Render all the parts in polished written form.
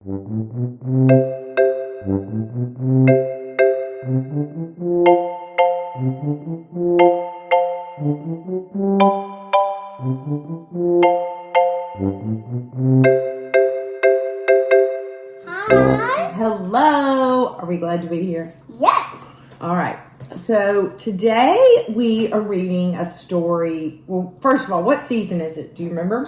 Hi. Hello. Are we glad to be here? Yes. All right. So today we are reading a story. Well, first of all, what season is it? Do you remember?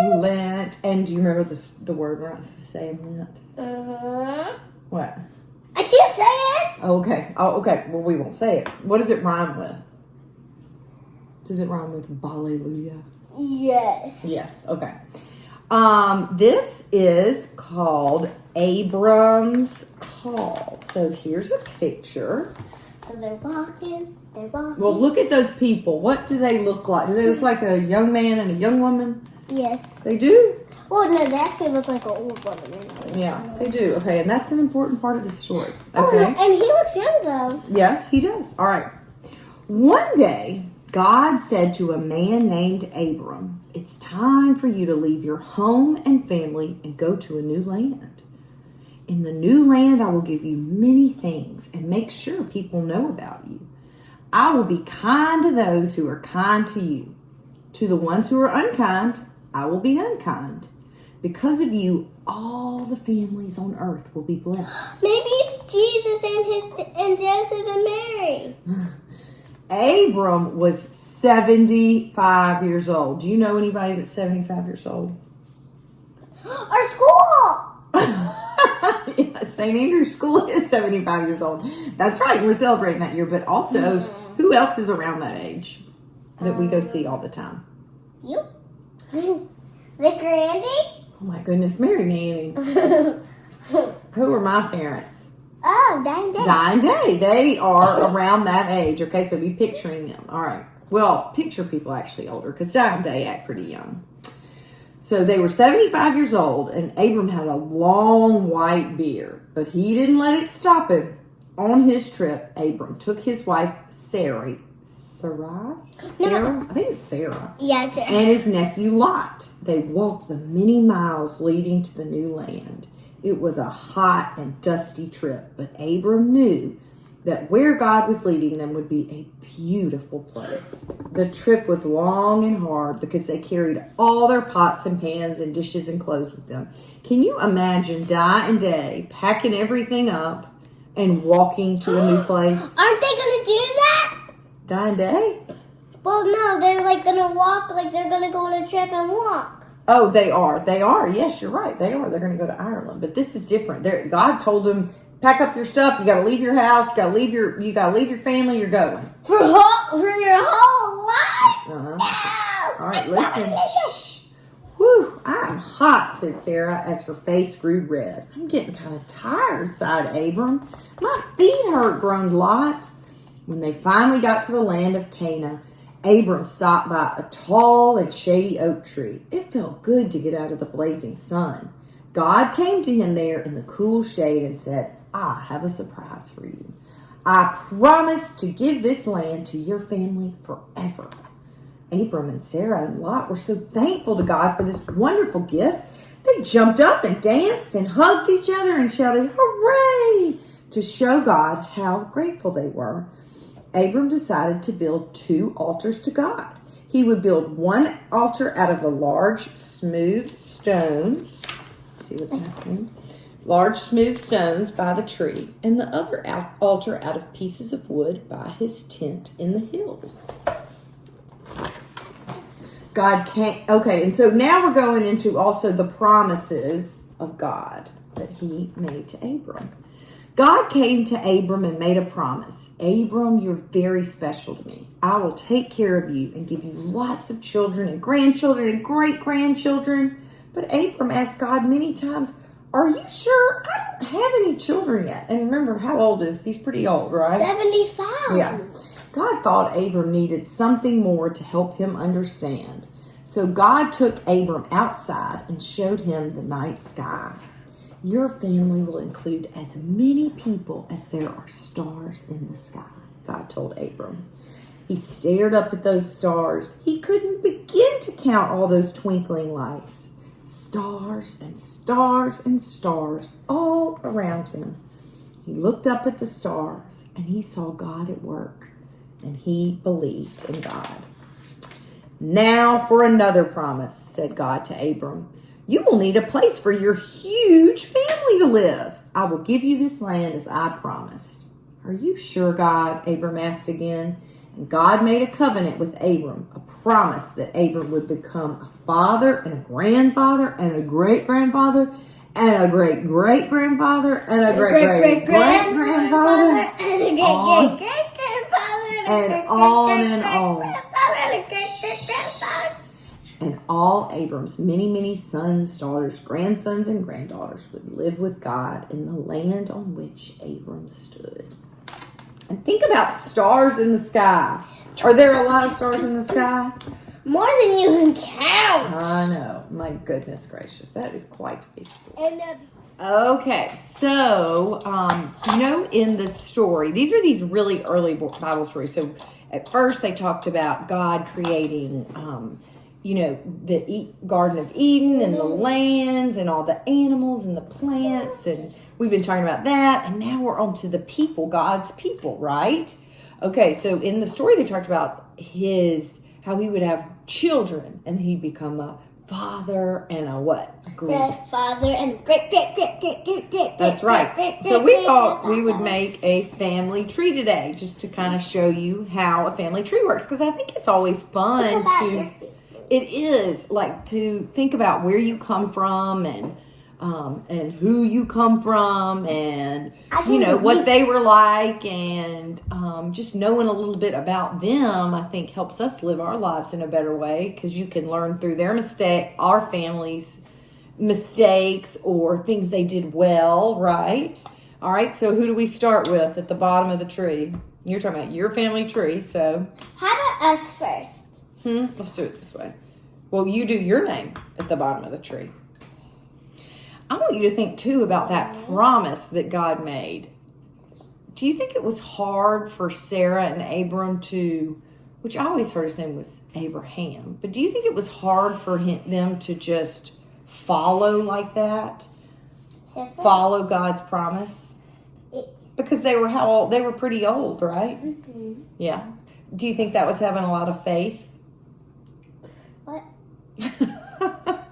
Lent. And do you remember the word we're not supposed to say in Lent? What? I can't say it. Okay. Oh, okay. Well, we won't say it. What does it rhyme with? Does it rhyme with hallelujah? Yes. Yes. Okay. This is called Abram's Call. So here's a picture. So they're walking. Well, look at those people. What do they look like? Do they look like a young man and a young woman? Yes. They do? Well, no, they actually look like an old woman. Yeah, they do. Okay, and that's an important part of the story. Oh, Okay. no, and he looks young, though. Yes, he does. All right. One day, God said to a man named Abram, "It's time for you to leave your home and family and go to a new land. In the new land, I will give you many things and make sure people know about you. I will be kind to those who are kind to you. To the ones who are unkind, I will be unkind. Because of you, all the families on earth will be blessed." Maybe it's Jesus and Joseph and Mary. Abram was 75 years old. Do you know anybody that's 75 years old? Our school. Yeah, St. Andrew's School is 75 years old. That's right. We're celebrating that year. But also, who else is around that age that we go see all the time? You. The Grandy. Oh my goodness, Mary Manning. Who are my parents? Oh, dang. Dying Day. They are around that age. Okay, so be picturing them. All right. Well, picture people actually older because Dying Day act pretty young. So they were 75 years old, and Abram had a long white beard, but he didn't let it stop him. On his trip, Abram took his wife Sarah. I think it's Sarah. Yeah, it's Sarah. And his nephew Lot. They walked the many miles leading to the new land. It was a hot and dusty trip, but Abram knew that where God was leading them would be a beautiful place. The trip was long and hard because they carried all their pots and pans and dishes and clothes with them. Can you imagine Dying Day packing everything up and walking to a new place? Aren't they going to do that? Dying Day? Well, no, they're like going to walk, like they're going to go on a trip and walk. Oh, they are. They are. Yes, you're right. They are. They're going to go to Ireland. But this is different. God told them, pack up your stuff. You got to leave your house. You got to leave your family. You're going. For your whole life? Uh-huh. All right, listen. Shh. Whew, I'm hot, said Sarah as her face grew red. I'm getting kind of tired, sighed Abram. My feet hurt, groaned Lot. When they finally got to the land of Canaan, Abram stopped by a tall and shady oak tree. It felt good to get out of the blazing sun. God came to him there in the cool shade and said, "I have a surprise for you. I promise to give this land to your family forever." Abram and Sarah and Lot were so thankful to God for this wonderful gift. They jumped up and danced and hugged each other and shouted, "Hooray!" to show God how grateful they were. Abram decided to build 2 altars to God. He would build one altar out of the large, smooth stones. See what's happening? Large, smooth stones by the tree, and the other altar out of pieces of wood by his tent in the hills. God can't. Okay, and so now we're going into also the promises of God that he made to Abram. God came to Abram and made a promise. "Abram, you're very special to me. I will take care of you and give you lots of children and grandchildren and great-grandchildren." But Abram asked God many times, "Are you sure? I don't have any children yet." And remember, how old is he? He's pretty old, right? 75. Yeah. God thought Abram needed something more to help him understand. So God took Abram outside and showed him the night sky. "Your family will include as many people as there are stars in the sky," God told Abram. He stared up at those stars. He couldn't begin to count all those twinkling lights. stars and stars and stars all around him. He looked up at the stars and he saw God at work, and he believed in God. Now for another promise, said God to Abram. You will need a place for your huge family to live. I will give you this land as I promised. Are you sure, God? Abram asked again. And God made a covenant with Abram, a promise that Abram would become a father and a grandfather and a great-grandfather and a great-great-grandfather and a great-great-great-grandfather and a great-great-great-grandfather and on and on. And all Abram's many, many sons, daughters, grandsons, and granddaughters would live with God in the land on which Abram stood. And think about stars in the sky. Are there a lot of stars in the sky? More than you can count. I know. My goodness gracious. That is quite a story. Okay, so, in the story, these are these really early Bible stories. So at first they talked about God creating, the Garden of Eden and the lands and all the animals and the plants, and we've been talking about that, and now we're on to the people, God's people, right? Okay, so in the story they talked about how he would have children, and he'd become a father and a what? Grandfather and great. That's right. So we thought we would make a family tree today, just to kind of show you how a family tree works, because I think it's always fun It is, like, to think about where you come from and who you come from and, what they were like, and just knowing a little bit about them, I think, helps us live our lives in a better way, because you can learn through our family's mistakes or things they did well, right? All right, so who do we start with at the bottom of the tree? You're talking about your family tree, so. How about us first? Let's do it this way. Well, you do your name at the bottom of the tree. I want you to think, too, about that promise that God made. Do you think it was hard for Sarah and Abram which I always heard his name was Abraham, but do you think it was hard for them to just follow like that? Follow God's promise? Because they were how old? They were pretty old, right? Mm-hmm. Yeah. Do you think that was having a lot of faith? What?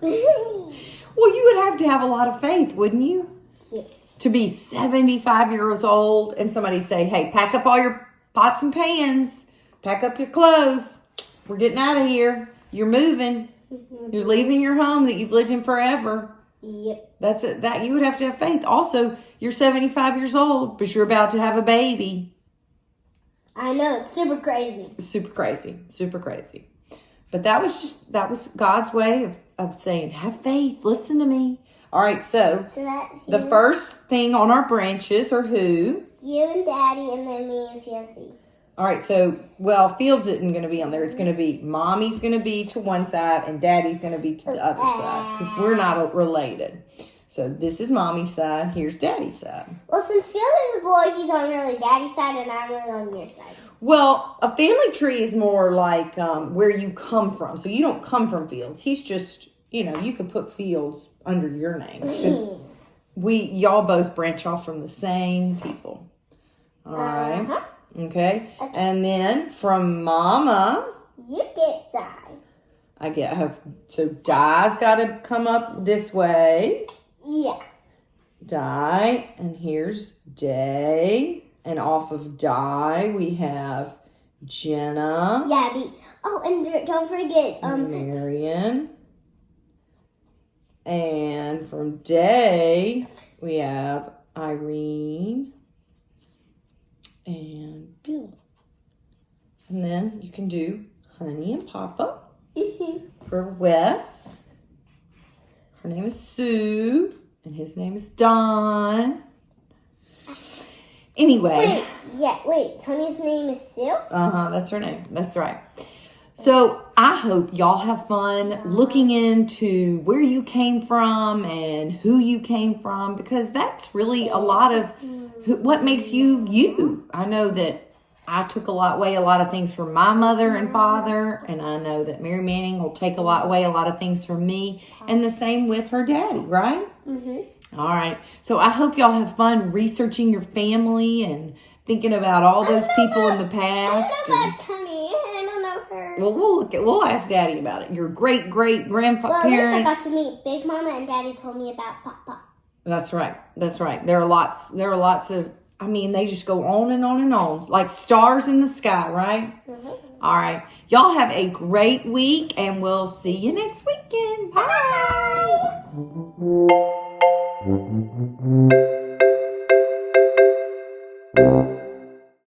Well, you would have to have a lot of faith, wouldn't you? Yes. To be 75 years old and somebody say, hey, pack up all your pots and pans, pack up your clothes, we're getting out of here, you're moving, you're leaving your home that you've lived in forever. Yep. That's it. That you would have to have faith. Also, you're 75 years old, but you're about to have a baby. I know, it's super crazy. Super crazy. But that was God's way of saying, have faith, listen to me. All right, so that's the first thing on our branches are who? You and Daddy, and then me and Fieldsy. All right, so, Fields isn't going to be on there. It's going to be, Mommy's going to be to one side, and Daddy's going to be to the other side, because we're not related. So this is Mommy's side, here's Daddy's side. Well, since Fields is a boy, he's on really Daddy's side, and I'm really on your side. Well, a family tree is more like where you come from. So you don't come from Fields. He's just, you could put Fields under your name. Y'all both branch off from the same people. All right. Okay. And then from Mama. You get Di. So Di's got to come up this way. Yeah. Di. And here's Day. And off of Di, we have Jenna. Yeah, and don't forget Marion. And from Day, we have Irene and Bill. And then you can do Honey and Papa. For Wes. Her name is Sue, and his name is Don. Anyway. Wait. Honey's name is Sue? That's her name. That's right. So I hope y'all have fun looking into where you came from and who you came from, because that's really a lot of what makes you you. I know that I took away a lot of things from my mother and father, and I know that Mary Manning will take away a lot of things from me, and the same with her daddy, right? All right. So I hope y'all have fun researching your family and thinking about all those people in the past. I don't know about Connie. I don't know her. Well, we'll ask Daddy about it. Your great-great-grandpa Well, at least I parents. got to meet Big Mama, and Daddy told me about Papa. That's right. There are lots of, I mean, they just go on and on and on. Like stars in the sky, right? All right. Y'all have a great week, and we'll see you next weekend. Bye.